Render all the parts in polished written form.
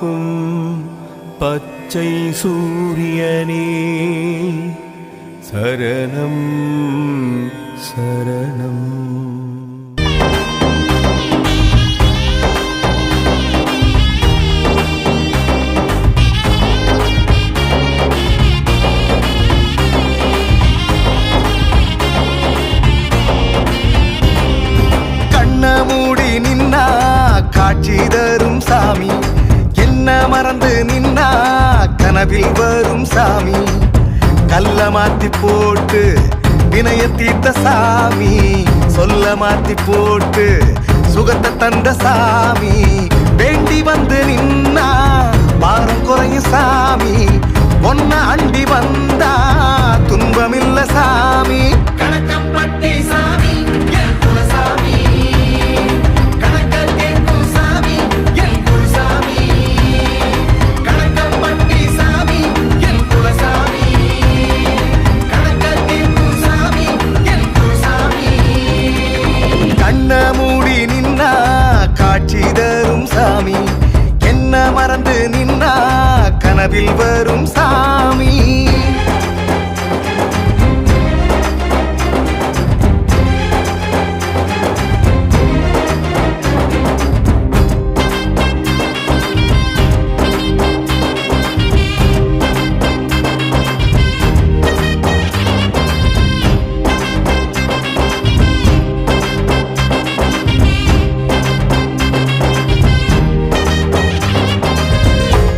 காக்கும் பச்சை சூரியனே சரணம் சரணம். மூடி நின்னா காட்சி தரும் சாமி, என்ன மறந்து நின்னா கனவில் வரும் சாமி, கல்ல மாத்தி போட்டு வினைய தீர்த்த சாமி, சொல்ல மாத்தி போட்டு சுகத்தை தந்த சாமி, வேண்டி வந்து நின்னா பாரம் குறையும் சாமி, ஒன்ன அண்டி வந்தா துன்பமில்ல சாமி, கணக்கப்பட்டி சாமி சாமி, என்ன மறந்து நின்னா கனவில் வரும் சாமி.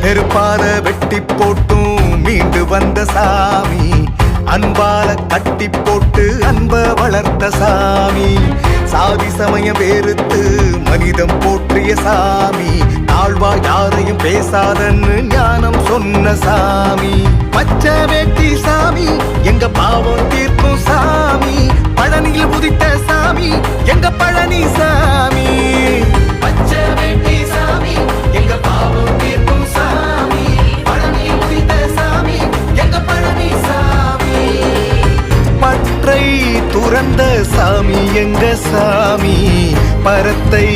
நெருப்பால வெட்டி போட்டும் மீண்டு வந்த சாமி, அன்பால கட்டி போட்டு அன்ப வளர்த்த சாமி, சாதி சமயம் வேறுத்து மனிதம் போற்றிய சாமி, தாழ்வா யாரையும் பேசாதன்னு ஞானம் சொன்ன சாமி, பச்சை வேட்டி சாமி எங்க பாவம் தீர்க்கும் சாமி, பழனியில் உதித்த சாமி எங்க பழனி சாமி, பச்சை வேட்டி சாமி எங்க பாவம் தீர்க்கும் சாமி, பழனியில் உதித்த சாமி எங்க பழனி சாமி, பற்றை துறந்த சாமி எங்க சாமி, பரத்தை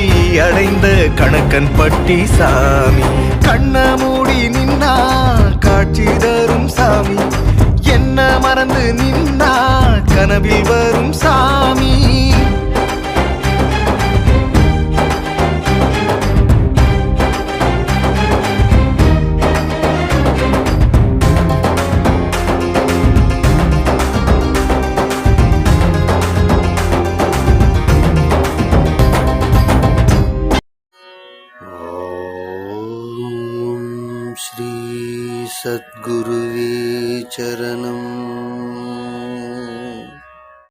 அடைந்த கணக்கன் பட்டி சாமி, கண்ண மூடி நின்னா காட்சி தரும் சாமி, என்ன மறந்து நின்னா கனவில் வரும் சாமி. श्री सद्गुरुवे चरणम्.